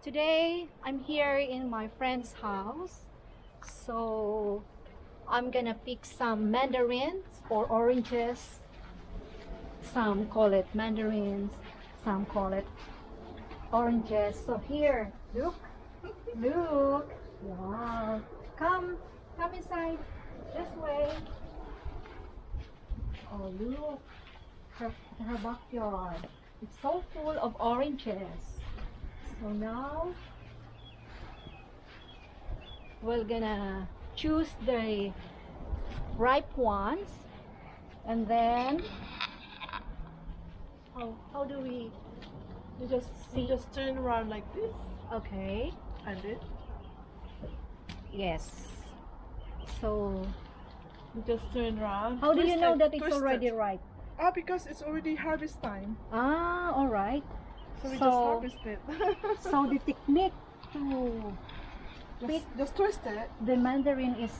Today I'm here in my friend's house, so I'm gonna pick some mandarins or oranges. Some call it mandarins, some call it oranges. So here, look, look, wow, come inside, this way. Oh, look, her backyard. It's so full of oranges. So now we're gonna choose the ripe ones, and then how do we You just turn around like this, okay, and it. yes. So You just turn around. how do you know that it's twist already it. ripe? Because it's already harvest time. Ah, all right. So we So- just harvest it. So the technique to pick just twist it. the mandarin is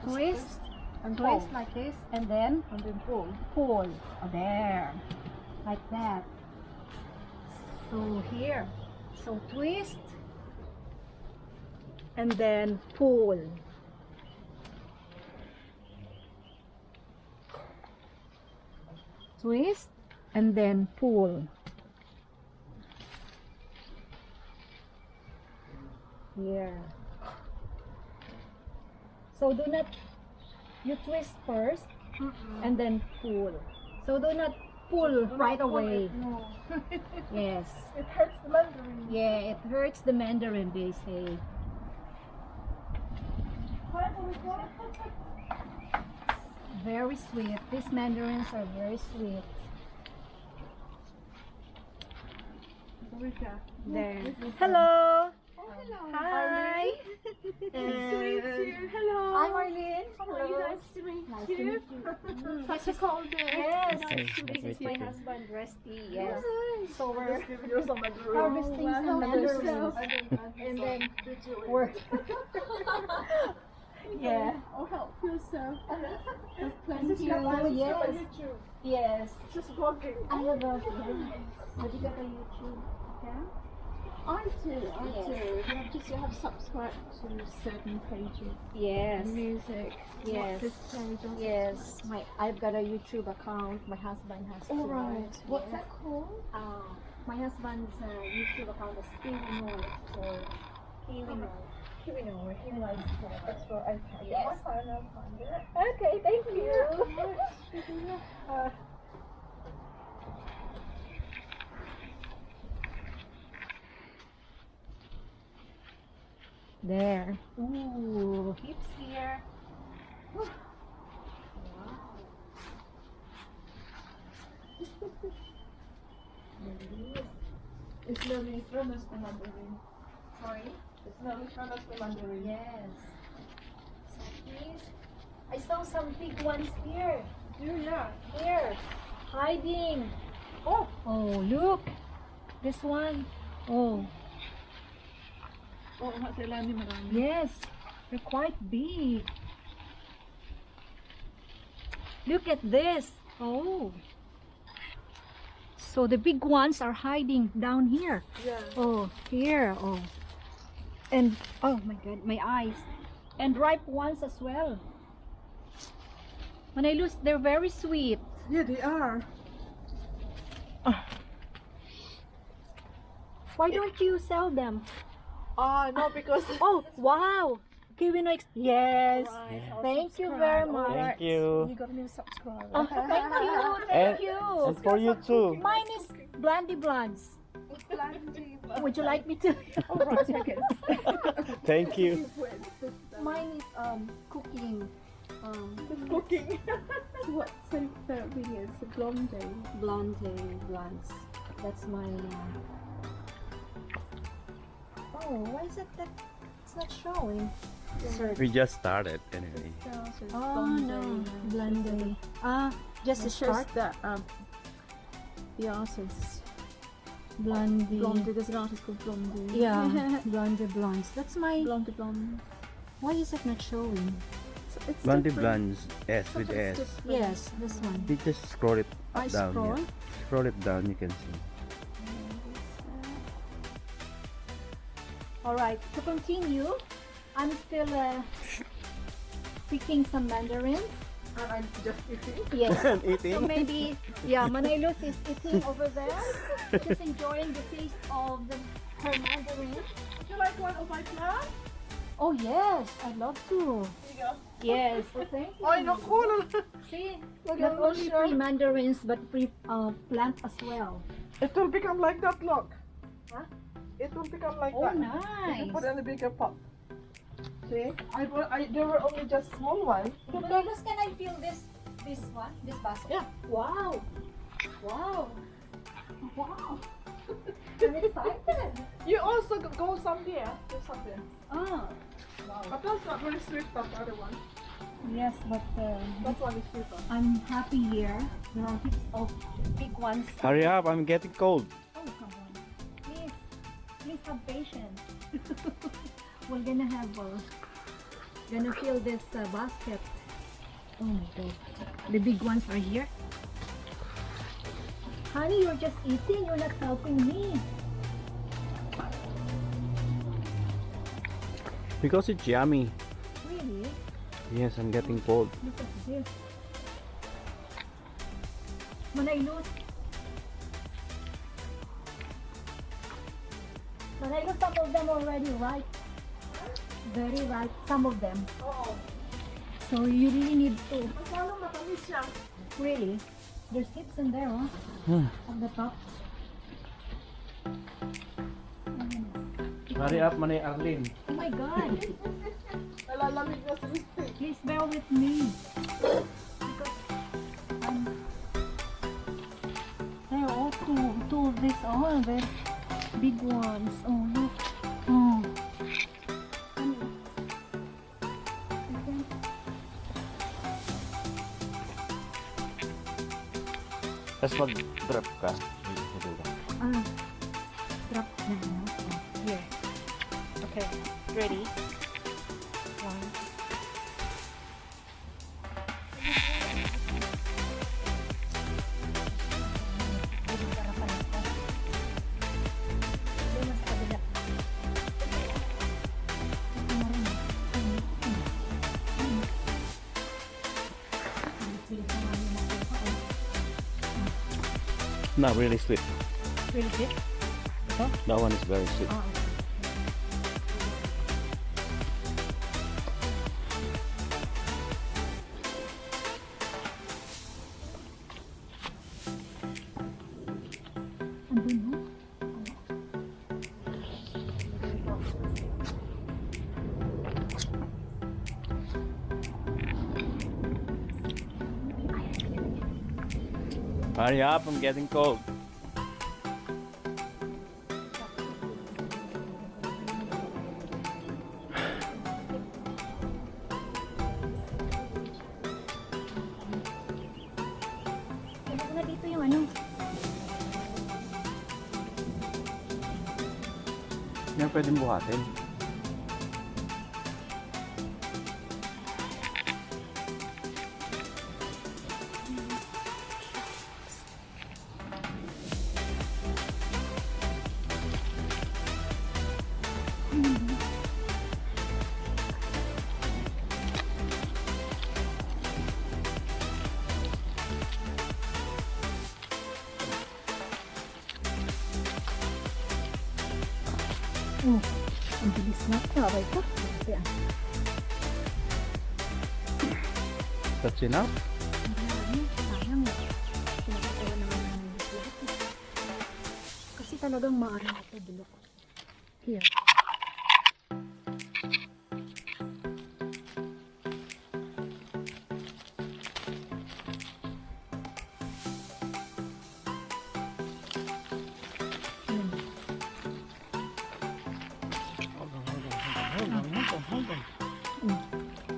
twist and twist pull. like this, and then And then pull. pull. Oh, there, like that. So here, so twist and then pull. Twist and then pull. Here. So do not, you twist first and then pull. So do not pull right away. No. Yes. It hurts the mandarin. Yeah, it hurts the mandarin, they say. Very sweet. These mandarins are very sweet. There. Hello. Hi. Hello. Hi, Marlene. Hello. Nice to meet Nice to you. meet you. Such a cold day. Yes. Nice to This is meet my you. husband, Rusty. Yes. So We're we're just giving you some mandarin. harvesting some mandarins. And then we're yeah. Oh, help yourself. There's Plenty of- of yes. YouTube. Yes. Just walking. I have a have you got a YouTube account? I do. Yes. You have subscribed to certain pages. Yes. Music. Yes. This page. Yes. I've got a YouTube account. My husband has All too. right. What's Yeah. that called? My husband's YouTube account is Kiwi Noise or Kiwi Noise. Kiwi Noise. Kiwi Noise. That's for okay. Yes. I'll find it. Okay, thank you. There. Ooh, hips here. Wow. It's slowly from us the mandarin. Sorry. It's slowly from us the mandarin. Yes. So please, I saw some big ones here. Yeah. Here, hiding. Oh, look. This one. Oh, Oh, sila ni marami. yes. They're quite big. Look at this. Oh. So the big ones are hiding down here. Yeah. Oh, here. Oh. And, oh my God, my eyes. And ripe ones as well. When I look, they're very sweet. Yeah, they are. Why don't you sell them? No, because Oh, wow. Kiwi Noise. Yes. Right, I'll Thank you subscribe. very All much. Thank you. you got a new subscriber. Oh, thank you. Thank And you. for you too. Mine is Blandy Blondes. Would you like me to? All right, okay. Thank you. Mine is cooking. Cooking. So what's the favorite videos? The Blondes. That's my. Oh, why is it that it's not showing? We just started anyway. Oh no, Blonde. Just a It shows start. that the artist Blondie. Blondie. There's an artist called Blondie. Yeah, Blonde Blondes. That's my. Blonde. Why is it not showing? So it's Blondie different. Blondes, S with Sometimes S. it's Yes, this one. You just scroll it I down. scroll. Yeah. Scroll it down, you can see. All right, to continue, I'm still picking some mandarins. And I'm just eating. Yes. And eating. So maybe, yeah, Manailos is eating over there. She's enjoying the taste of her mandarin. Would you like one of my plants? Oh yes, I'd love to. Here you go. Yes, oh, thank you. Ay, naku! See, Lagyan not mo only siya. free mandarins but free plant as well. It will become like that, look. Huh? It will become like Oh, that. You nice. put it in a bigger pot. See? There were only just small ones. Manailos, can I feel this one, this basket? Yeah. Wow. Wow. Wow. I'm excited. You also go some there. There's some there. Ah. Wow. But that's not very sweet, that other one. Yes, but That one is sweeter. I'm happy here. There are heaps of big ones. Hurry up, I'm getting cold. Oh, come on. Please have patience. We're gonna fill this basket. Oh my god. The big ones are here. Honey, you're just eating. You're not helping me. Because it's yummy. Really? Yes, I'm getting cold. Look at this. Manailos. Manailos, some of them already ripe. Very ripe, some of them. Oo. So you really need to. Masyadong matamis siya. Really? There's seeds in there, huh? At the top. Hurry up, Manay Arlene. Oh my god. Nalalamig na si Misty. Please bear with me. Because there are all two of these. Oh, very big ones. Oh, look. Oh. Tapos mag-drop ka. Drop na. Oh, here. Okay. Ready? One. Not really sweet. Really good? Ito? That one is very sweet. Ah, okay. Andun, no? Hurry up, I'm getting cold. Ano na dito yung ano? Yan pwedeng buhatin. Oh, ang bilis na. Okay ka? Ayan. That's enough. Ang dami. Sayang eh. Pinapatawa naman ng lahat eh. Kasi talagang maarang ito bulok. Here.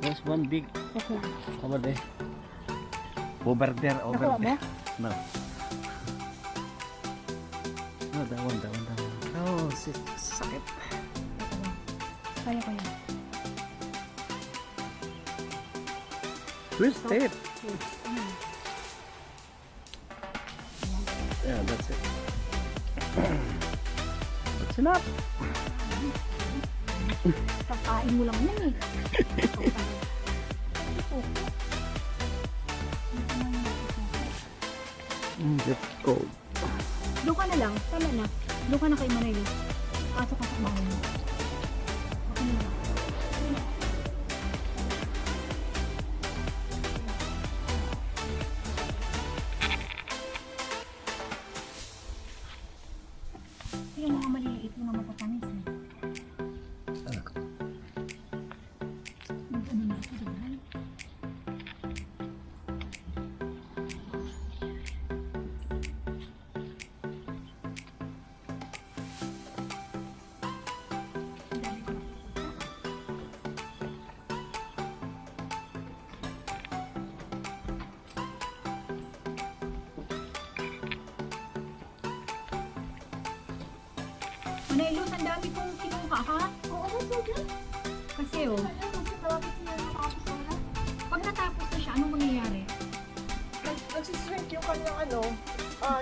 There's one big Okay. over there. Over there, over Nakuha mo? there. No. No, that one. Oh, sakit. Kaya ko yan. Twist it. Yes. Ayan. Yeah, that's it. That's enough. Kakain mo lang yan eh. That's cold. Doon ka na lang. Tama na. Doon ka na kay Manay. Pasok ka sa bahay mo. Okay na. Yung mga maliliit yung mga matatamis eh. Ano na ito, diba? Dami ko nakikita. Manailos, ang dami kong kinuha ha? Oo, sobra. Kasi oh, pag natapos na siya, anong mangyayari? Nagsishrink yung kanyang ano,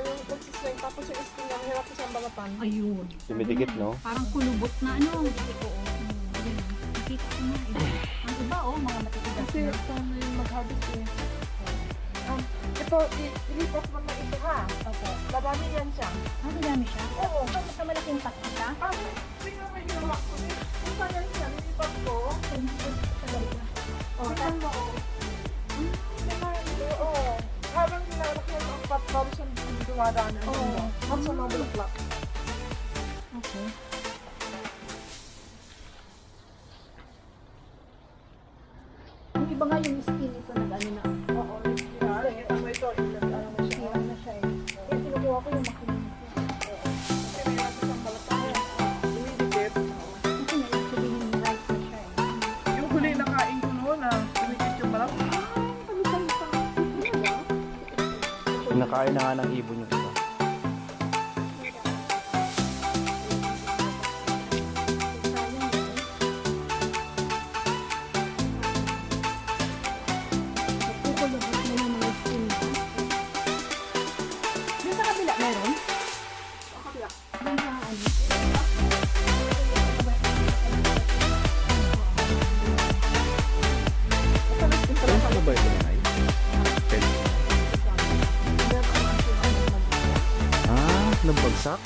yung nagsishrink tapos yung skin niya, mahirap ko siyang balatan. Ayun. Dumidikit, no? Parang kulubot na ano. Ayun. Nakita ko na eh. Ang iba oh, mga matitigas Kasi na. paano yung mag-harvest eh. Ito, ilipat mo na ito ha. Opo. Madami yan siya. Ah, madami siya? Oo. Sa malaking pack siya? Tingnan mo yung ginawa ko. Kung saan yan siya, nilipat ko. Oh, Tingnan mo. Oo. Habang nilalaki yan ang pat, bago siyang dumadaan. Oo. At sa mga bulaklak. okay. Yung iba nga yung skin nito nag-ano na. Oo. Kita mo ito. Ano mo siya. Sira na siya eh. Kaya kinukuha ko yung makinig ko. Kasi may natin siyang balatan. Dumidikit. Kasi nalang sabihin right na siya eh. Yung huli na kain ko noon na dumidikit yung balat. Nakain na nga ng ibon yung iba. Kukulubot na yung mga skin ko. Doon sa kabila meron? Sa kabila. Doon sa ano? Ano ba ito na nagbagsak?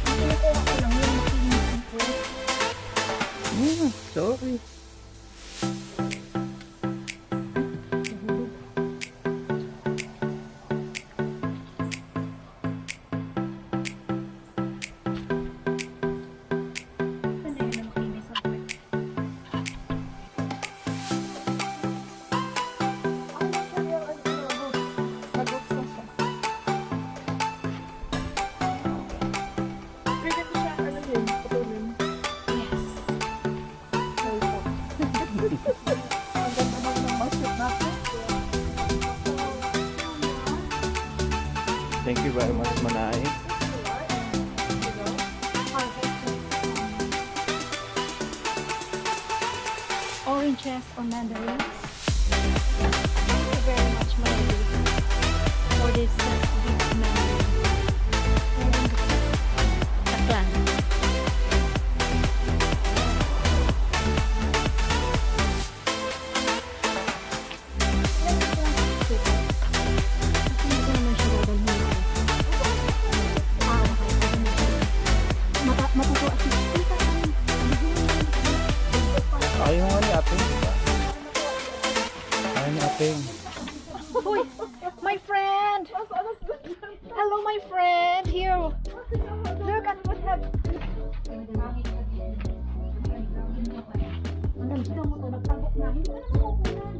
Kinukuha ko lang yung makinig ko. Sorry. Saan na yun ang makinig sa akin? Pwede ko siya, ano yun, putulin. Yes. Ang ganda naman ng basket natin. Thank you very much, Manay. Oranges or mandarins. Thank you very much, my ladies, for this sweet mandarin. And taklan. Kasi hindi ko naman siya dadalhin. Matutuwa siya. Ayaw nga ni Apeng, diba? Ayaw ni Apeng. Uy, my friend. Hello, my friend. Here. Look at what have. Ang ganda mo to. Nagtagok na. Hindi ka naman kukunan.